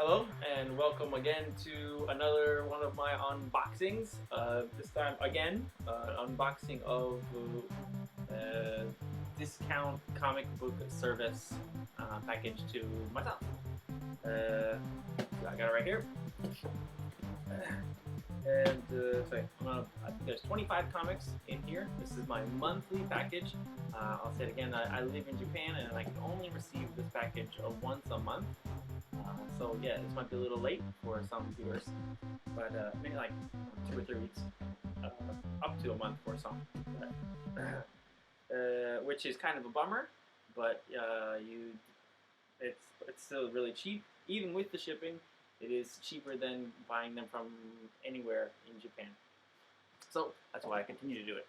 Hello and welcome again to another one of my unboxings. This time again, unboxing of discount comic book service package to myself. I got it right here. And I think there's 25 comics in here. This is my monthly package. I'll say it again, I live in Japan and I can only receive this package once a month. So yeah, this might be a little late for some viewers, but maybe like 2 or 3 weeks, up to a month for some, which is kind of a bummer. But it's still really cheap, even with the shipping. It is cheaper than buying them from anywhere in Japan. So that's why I continue to do it.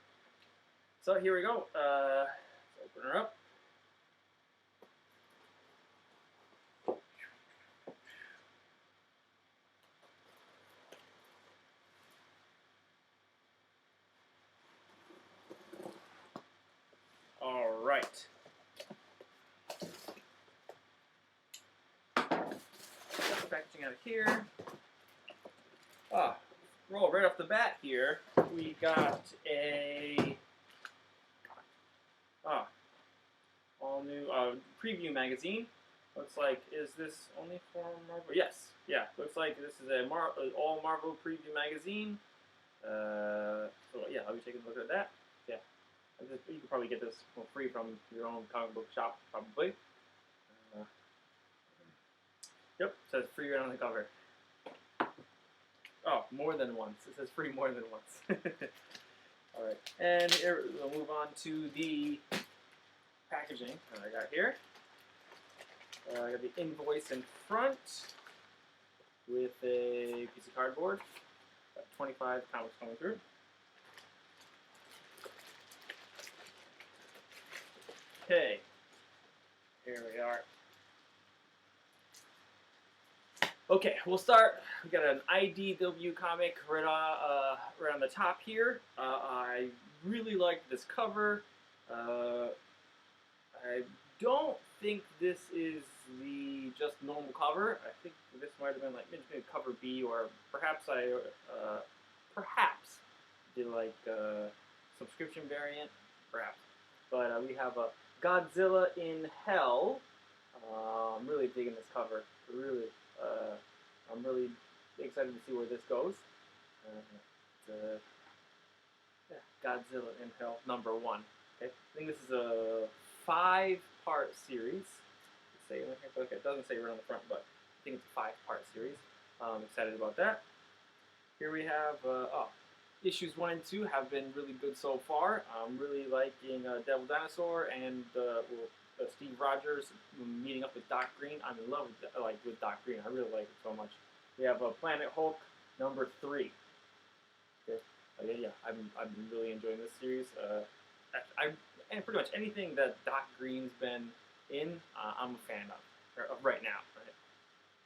So here we go. Let's open her up. All right. Got the packaging out of here. Roll right off the bat here. We got a all new preview magazine. Looks like, is this only for Marvel? Yes, yeah. Looks like this is a all Marvel preview magazine. So yeah, I'll be taking a look at that. Yeah, you can probably get this for free from your own comic book shop, probably. Yep, it says free right on the cover. Oh, more than once. It says free more than once. All right, and here we'll move on to the packaging that I got here. I got the invoice in front with a piece of cardboard. Got 25 comics coming through. Okay, here we are. Okay, we'll start. We got an IDW comic right on the top here. I really like this cover. I don't think this is the just normal cover. I think this might have been like maybe cover B, or perhaps I did like a subscription variant, perhaps. But we have a Godzilla in Hell. I'm really digging this cover. Really, I'm really excited to see where this goes. Yeah, Godzilla in Hell #1. Okay, I think this is a 5-part series. Okay, it doesn't say right on the front, but I think it's a 5-part series. I'm excited about that. Here we have issues 1 and 2 have been really good so far. I'm really liking Devil Dinosaur and Steve Rogers meeting up with Doc Green. I'm in love with Doc Green. I really like it so much. We have Planet Hulk #3. Okay. Yeah, I've been really enjoying this series. And pretty much anything that Doc Green's been in, I'm a fan of right now.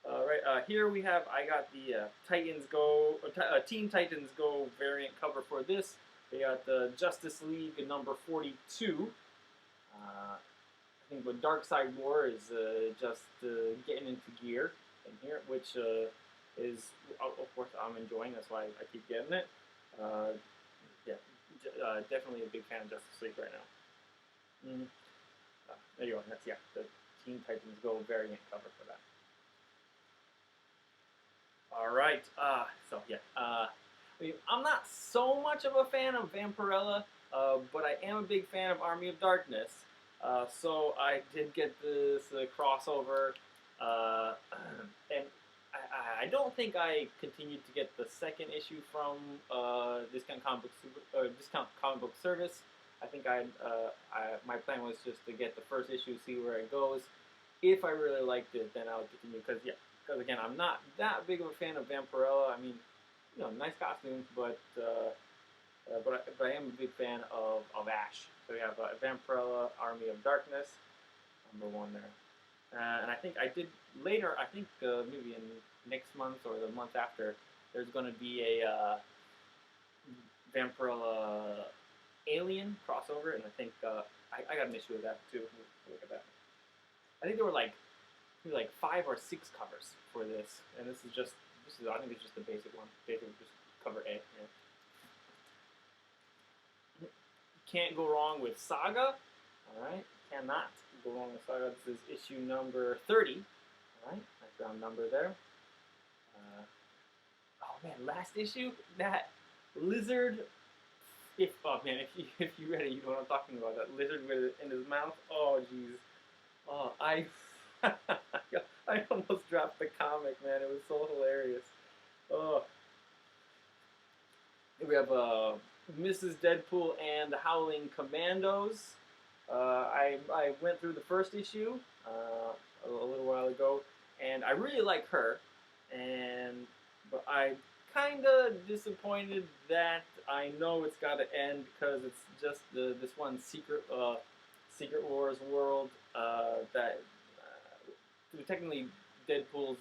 Right. Here we have, I got the Teen Titans Go variant cover for this. We got the Justice League #42. I think the Dark Side War is just getting into gear in here, which is, of course, I'm enjoying. That's why I keep getting it. Definitely a big fan of Justice League right now. There you go. That's the Teen Titans Go variant cover for that. All right. I'm not so much of a fan of Vampirella, but I am a big fan of Army of Darkness. So I did get this crossover, and I don't think I continued to get the second issue from Discount Comic Book Service. I think my plan was just to get the first issue, see where it goes. If I really liked it, then I'll continue. Because again, I'm not that big of a fan of Vampirella. I mean, nice costumes, but I am a big fan of Ash. So we have Vampirella, Army of Darkness, #1 there. And I think I did later, I think maybe in next month or the month after, there's going to be a Vampirella Alien crossover, and I think I got an issue of that too. Look at that. I think there were like maybe like 5 or 6 covers for this, and this is I think it's just the basic one, basic just cover A. Yeah. Can't go wrong with Saga. All right, cannot go wrong with Saga. This is issue number 30. All right, nice round number there. Oh man, last issue that lizard. If you read it, you know what I'm talking about. That lizard with it in his mouth. Oh jeez. Oh I almost dropped the comic, man. It was so hilarious. Oh, we have Mrs. Deadpool and the Howling Commandos. I went through the first issue a little while ago, and I really like her, but I kind of disappointed that I know it's got to end because it's just this one Secret Wars world that technically Deadpool's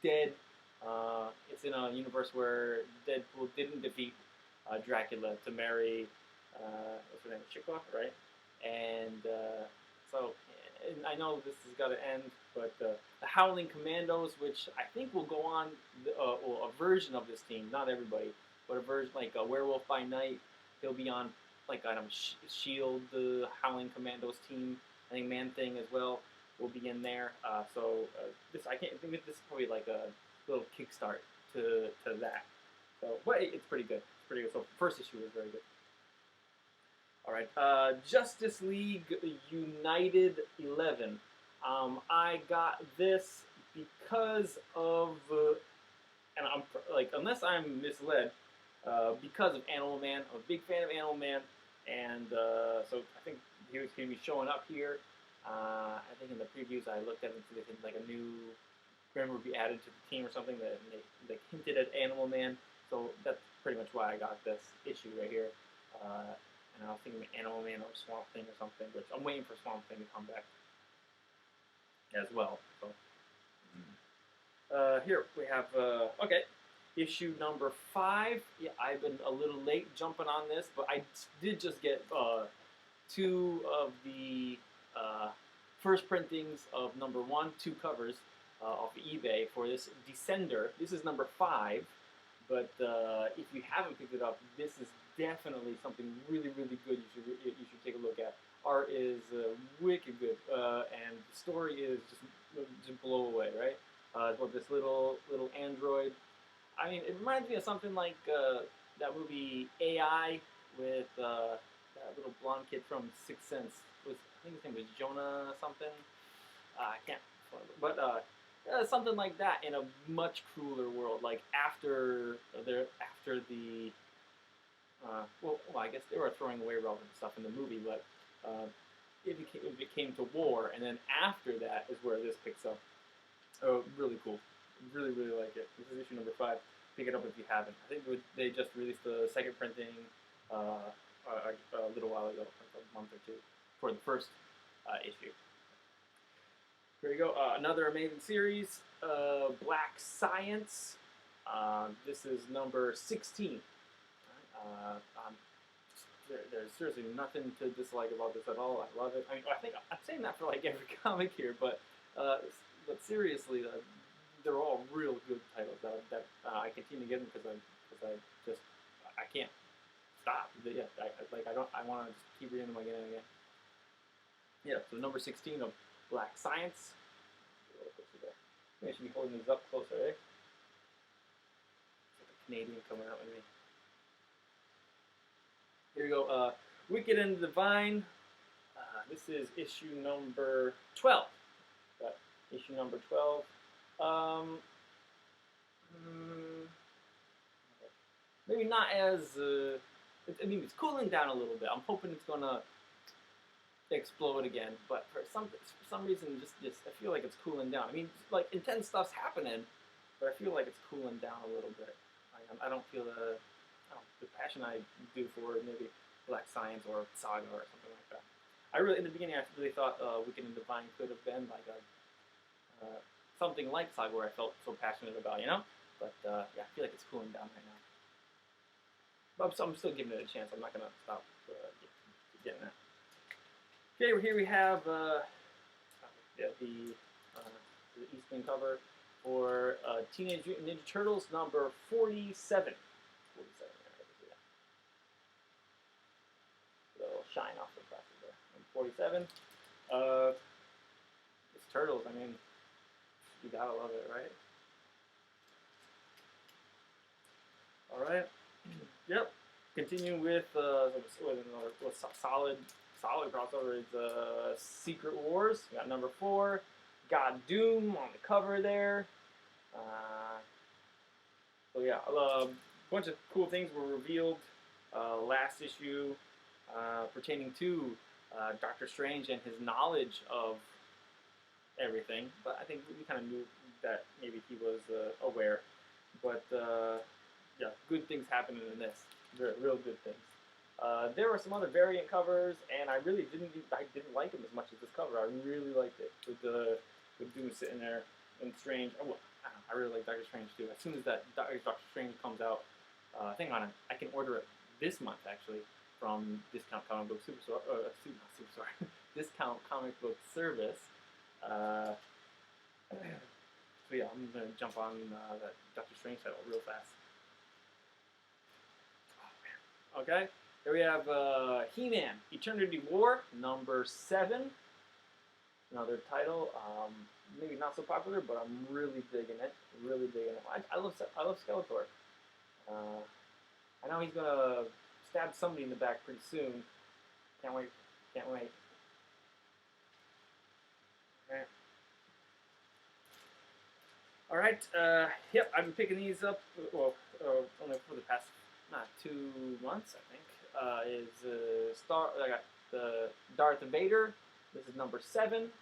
dead. It's in a universe where Deadpool didn't defeat Dracula to marry what's her name, Chikwa, right? And so and I know this has got to end, but the Howling Commandos, which I think will go on, well, a version of this team, not everybody, but a version like a Werewolf by Night. He'll be on like I don't know, Shield, the Howling Commandos team. I think Man Thing as well will be in there. This I can't think that this is probably like a little kickstart to that. So, but it's pretty good. It's pretty good. So first issue was very good. All right, Justice League United 11. I got this because of, and I'm like, unless I'm misled, because of Animal Man. I'm a big fan of Animal Man, and so I think he was going to be showing up here. I think in the previews I looked at him to like a new member would be added to the team or something that they hinted at Animal Man. So that's pretty much why I got this issue right here. And I was thinking Animal Man or Swamp Thing or something, which I'm waiting for Swamp Thing to come back as well. So here we have issue number 5. Yeah, I've been a little late jumping on this, but I did just get 2 of the first printings of number 1, 2 covers off of eBay for this Descender. This is number 5, but if you haven't picked it up, this is definitely something really, really good. You should take a look at. Art is wicked good, and the story is just blow away, right? With this little android. I mean, it reminds me of something like that movie AI with that little blonde kid from Sixth Sense. I think his name was Jonah something. I can't, but something like that in a much crueler world. Like after the well, I guess they were throwing away relevant stuff in the movie, but it became to war, and then after that is where this picks up. Oh, really cool. Really, really like it. This is issue number 5. Pick it up if you haven't. I think they just released the second printing a little while ago, like a month or 2, for the first issue. Here we go. Another amazing series, Black Science. This is number 16. There's seriously nothing to dislike about this at all. I love it. I mean, I think I'm saying that for like every comic here, but seriously, they're all real good titles that I continue to get them because I can't stop. Yeah, I want to just keep reading them again and again. Yeah, so number 16 of Black Science. Maybe I should be holding these up closer, eh? It's like a Canadian coming out with me. Here we go. Wicked and Divine. This is issue number 12. Issue number 12. Maybe not as. I mean, it's cooling down a little bit. I'm hoping it's gonna explode again, but for some reason, just I feel like it's cooling down. I mean, like intense stuff's happening, but I feel like it's cooling down a little bit. I don't feel the passion I do for maybe Black Science or Saga or something like that. In the beginning, I really thought Wicked and Divine could have been like something like Saga where I felt so passionate about, you know? But yeah, I feel like it's cooling down right now. But I'm still giving it a chance. I'm not going to stop getting that. Okay, here we have the the Eastman cover for Teenage Mutant Ninja Turtles number 47. 47, yeah. Little shine off the plastic there. Number 47. It's Turtles. I mean, you gotta love it, right? All right. Yep. Continuing with another solid crossover is Secret Wars. We got number 4. Got Doom on the cover there. So yeah, a bunch of cool things were revealed last issue pertaining to Doctor Strange and his knowledge of everything. But I think we kind of knew that maybe he was aware. But yeah, good things happening in this. Real good things. There were some other variant covers, and I really didn't like them as much as this cover. I really liked it with Doom sitting there and Strange. Oh, well, I really like Doctor Strange too. As soon as that Doctor Strange comes out, I can order it this month actually from Discount Comic Book Discount Comic Book Service. So yeah, I'm gonna jump on that Doctor Strange title real fast. Oh, man. Okay, here we have He-Man: Eternity War number 7. Another title, maybe not so popular, but I'm really digging it. Really digging it. I love Skeletor. I know he's gonna stab somebody in the back pretty soon. Can't wait. Can't wait. All right. Yep, I've been picking these up. Well, only for the past 2 months, I think. I got the Darth Vader. This is number 7.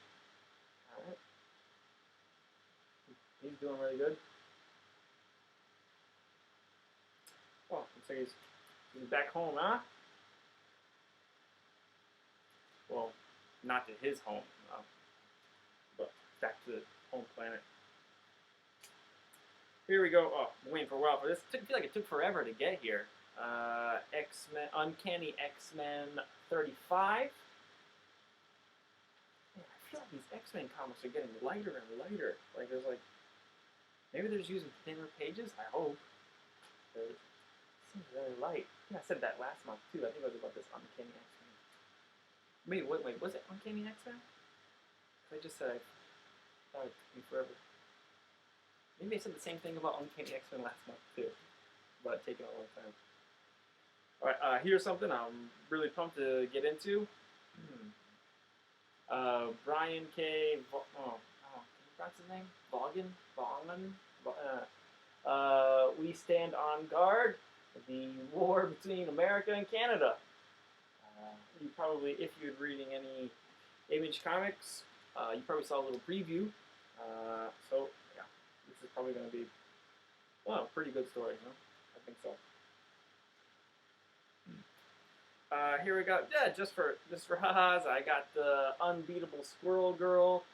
All right. He's doing really good. Oh, looks like he's back home, huh? Well, not to his home, but back to the home planet. Here we go. Oh, I'm waiting for a while for this. I feel like it took forever to get here. X-Men, Uncanny X-Men 35. Man, I feel like these X-Men comics are getting lighter and lighter. Like maybe they're just using thinner pages. I hope. It seems very light. I think I said that last month too. I think it was about this Uncanny X-Men. Wait, was it Uncanny X-Men? I just said I thought it took me forever. Maybe I said the same thing about Uncanny X-Men last month too, but taking a long time. All right, here's something I'm really pumped to get into. Brian K. Can you pronounce his name? Vaughan. We Stand on Guard. The war between America and Canada. You probably, if you're reading any Image Comics, you probably saw a little preview. So yeah, this is probably going to be a pretty good story. I think so. Here we go. Yeah, just for ha-has, I got the Unbeatable Squirrel Girl.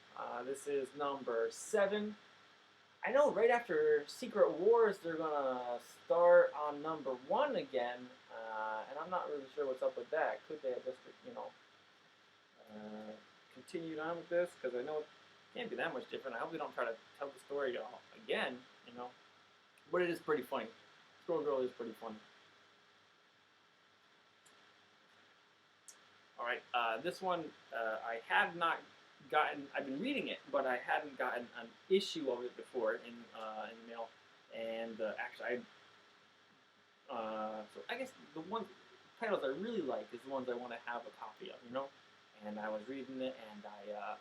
This is number 7. I know right after Secret Wars they're gonna start on number 1 again, and I'm not really sure what's up with that. Could they have just continued on with this? Because I know it can't be that much different. I hope they don't try to tell the story again. But it is pretty funny. Squirrel Girl is pretty funny. All right, this one I have not gotten. I've been reading it, but I hadn't gotten an issue of it before in the mail. And actually, so I guess the one titles I really like is the ones I want to have a copy of, And I was reading it, and I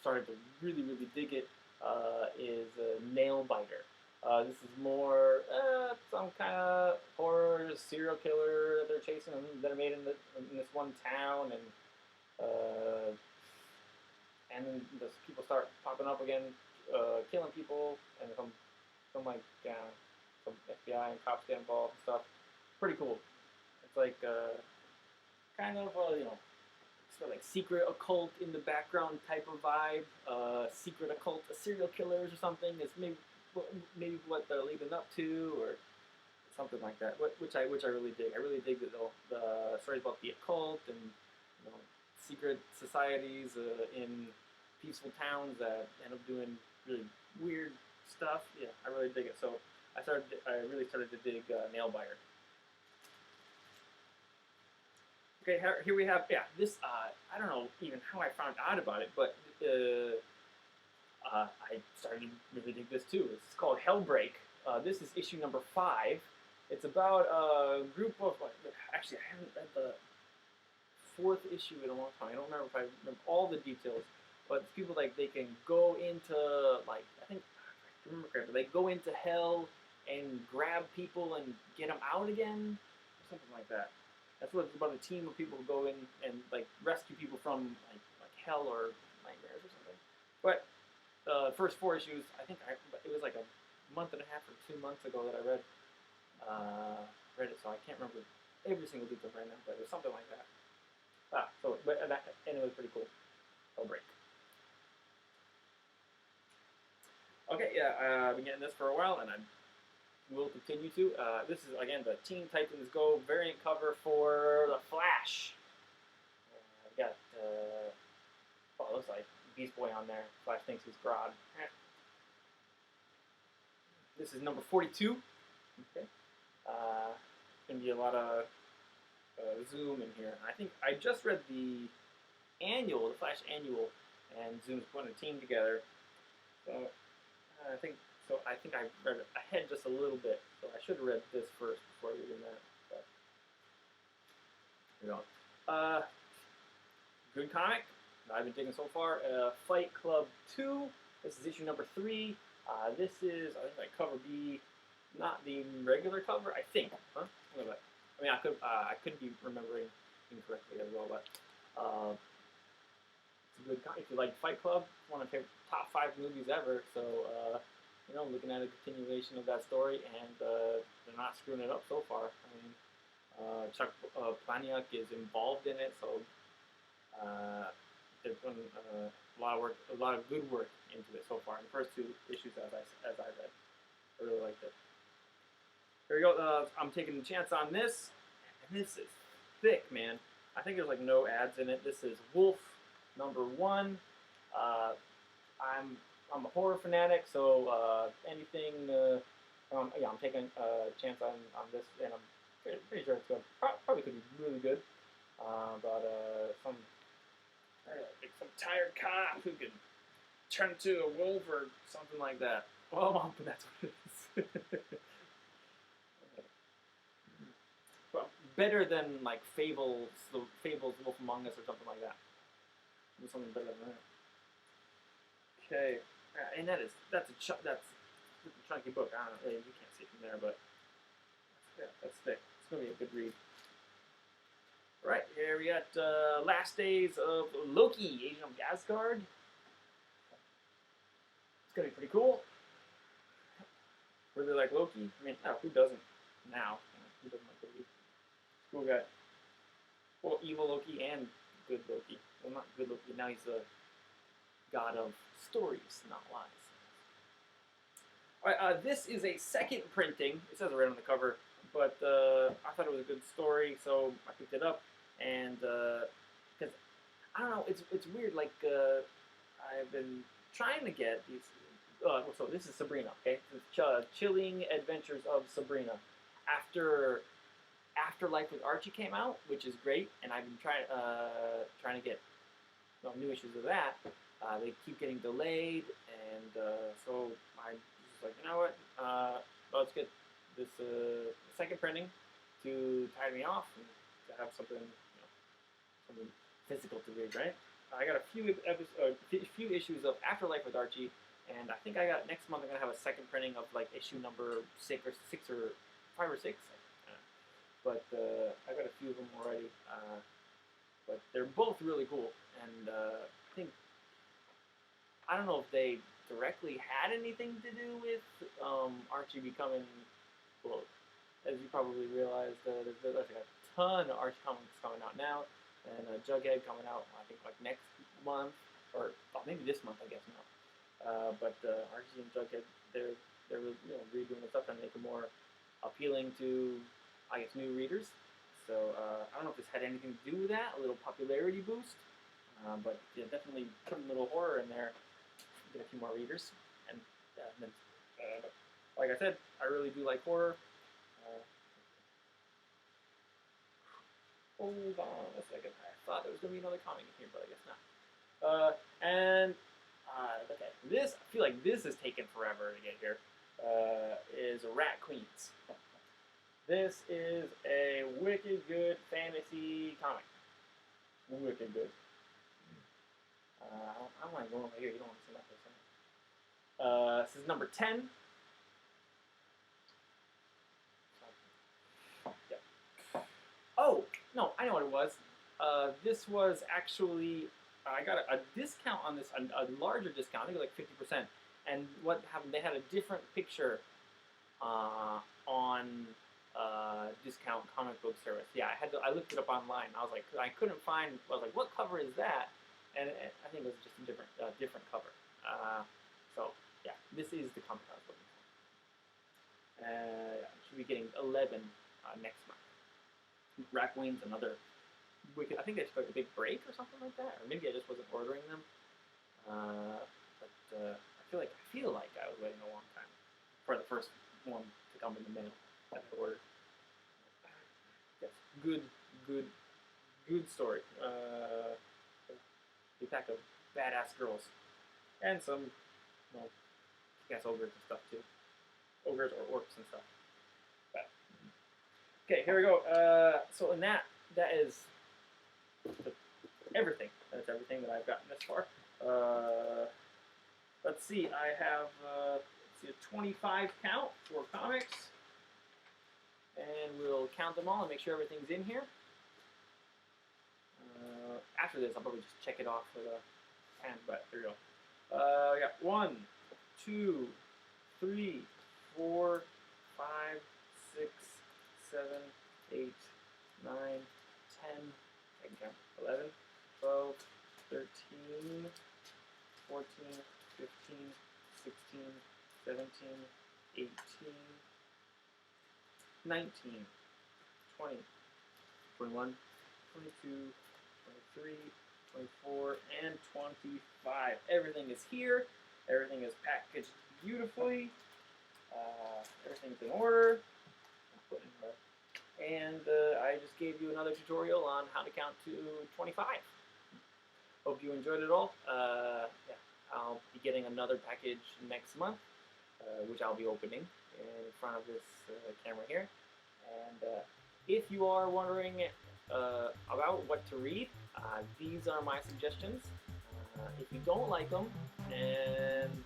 started to really, really dig it. Is Nail Biter. This is more some kind of horror serial killer that they're chasing that are made in this one town, and then the people start popping up again, killing people, and some FBI and cops get involved and stuff. Pretty cool. It's like kind of sort of like secret occult in the background type of vibe. Secret occult serial killers or something. It's maybe what they're leading up to, or something like that. Which I really dig. I really dig the stories about the occult and secret societies in peaceful towns that end up doing really weird stuff. Yeah, I really dig it. So I really started to dig Nailbiter. Okay, here we have, yeah, this, I don't know even how I found out about it, but I started to really dig this too. It's called Hellbreak. This is issue number 5. It's about a group of, actually I haven't read the 4th issue in a long time. I don't remember if I remember all the details, but it's people like they can go into, like, I think, if I remember correctly, they go into hell and grab people and get them out again, or something like that. That's what it's about, a team of people who go in and like rescue people from like hell or nightmares or something. But first 4 issues, I think it was like a month and a half or 2 months ago that I read it, so I can't remember every single detail right now, but it was something like that. And it was pretty cool. Hellbreak. Okay, yeah, I've been getting this for a while, and I will continue to. This is, again, the Teen Titans Go variant cover for The Flash. I've got, well, it looks like Beast Boy on there. Flash thinks he's Grodd. This is number 42. Okay. Going to be a lot of Zoom in here. I think I just read the annual, the Flash annual, and Zoom's putting a team together. So I think I read it ahead just a little bit. So I should have read this first before reading that. But you know, good comic that I've been digging so far. Fight Club 2. This is issue number 3. This is, I think, like cover B, not the regular cover. I think. Huh? I mean, I could be remembering incorrectly as well, but it's a good comic. If you like Fight Club, one of my top 5 movies ever. So you know, looking at a continuation of that story, and they're not screwing it up so far. I mean, Chuck Palahniuk is involved in it, so they've done a lot of work, a lot of good work into it so far. In the first 2 issues, as I read, I really liked it. Here we go. I'm taking a chance on this, and this is thick, man. I think there's like no ads in it. This is Wolf number 1. I'm a horror fanatic, so anything. Yeah, I'm taking a chance on this, and I'm pretty sure it's going probably could be really good. About some tired cop who can turn into a wolf or something like that. Well, but that's what it is. Well, better than like Fables Wolf Among Us or something like that. Something better than that. Okay, and that's a chunky book. I don't know, you can't see it from there, but yeah, that's thick. It's gonna be a good read. All right, here we got Last Days of Loki, Agent of Asgard. It's gonna be pretty cool. Really like Loki. I mean, who doesn't now? Who doesn't like Loki? Cool guy. Well, evil Loki and good Loki. Well, not good Loki. Now he's the god of stories, not lies. All right, this is a second printing. It says it right on the cover, but I thought it was a good story, so I picked it up. And because I don't know, it's weird. Like I've been trying to get these. So this is Sabrina. Okay, it's Chilling Adventures of Sabrina. After Life with Archie came out, which is great, and I've been trying to get new issues of that. They keep getting delayed, and so I was just like, you know what? Let's get this second printing to tide me off and to have something, something physical to read, right? I got a few issues of Afterlife with Archie, and I think I got next month. I'm gonna have a second printing of like issue number 6 or 5 or 6. But I got a few of them already. But they're both really cool, and I don't know if they directly had anything to do with Archie becoming, well, as you probably realized, there's like a ton of Archie comics coming out now, and Jughead coming out, I think, like next month, or maybe this month, I guess now. But Archie and Jughead, they're redoing the stuff and make it more appealing to, I guess, new readers. So I don't know if this had anything to do with that, a little popularity boost, but yeah, definitely put a little horror in there, get a few more readers. then, but like I said, I really do like horror. Hold on a second. I thought there was going to be another comic in here, but I guess not. Okay, this, I feel like this has taken forever to get here, is Rat Queens. This is a wicked good fantasy comic. Wicked good. I want to go over here. You don't want to see that for a second. This is number 10. Yeah. Oh, no, I know what it was. This was actually, I got a discount on this, a larger discount, I think it was like 50%. And what happened, they had a different picture on discount comic book service. Yeah, I looked it up online. I was like, I couldn't find, I was like, what cover is that? And I think it was just a different cover. So, yeah, this is the comic I was looking for. Should be getting 11 next month. Rat Queens, another wicked. I think they took like a big break or something like that, or maybe I just wasn't ordering them. But I feel like I was waiting a long time for the first one to come in the mail that I ordered. Yes, good story. A pack of badass girls and some, well, I guess ogres and stuff too. Ogres or orcs and stuff. But, okay, here we go. So in that is everything. That's everything that I've gotten this far. Let's see. I have a 25 count for comics, and we'll count them all and make sure everything's in here. After this, I'll probably just check it off with a pen. But here we go. I got 1, 2, 3, 4, 5, 6, 7, 8, 9, 10, I can count, 11, 12, 13, 14, 15, 16, 17, 18, 19, 20, 21, 22, 23, 24, and 25. Everything is here. Everything is packaged beautifully. Everything's in order. And I just gave you another tutorial on how to count to 25. Hope you enjoyed it all. Yeah, I'll be getting another package next month, which I'll be opening in front of this camera here. And if you are wondering about what to read, these are my suggestions. If you don't like them, and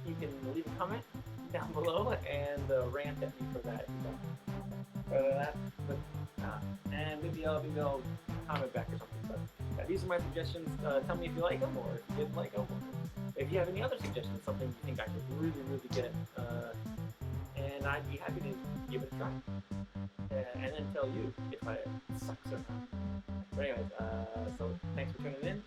you can leave a comment down below and rant at me for that. And maybe I'll comment back or something. But these are my suggestions. Tell me if you like them or if you didn't like them. Or if you have any other suggestions, something you think I should really get, and I'd be happy to give it a try. And then tell you if it sucks or not. But anyways, so thanks for tuning in.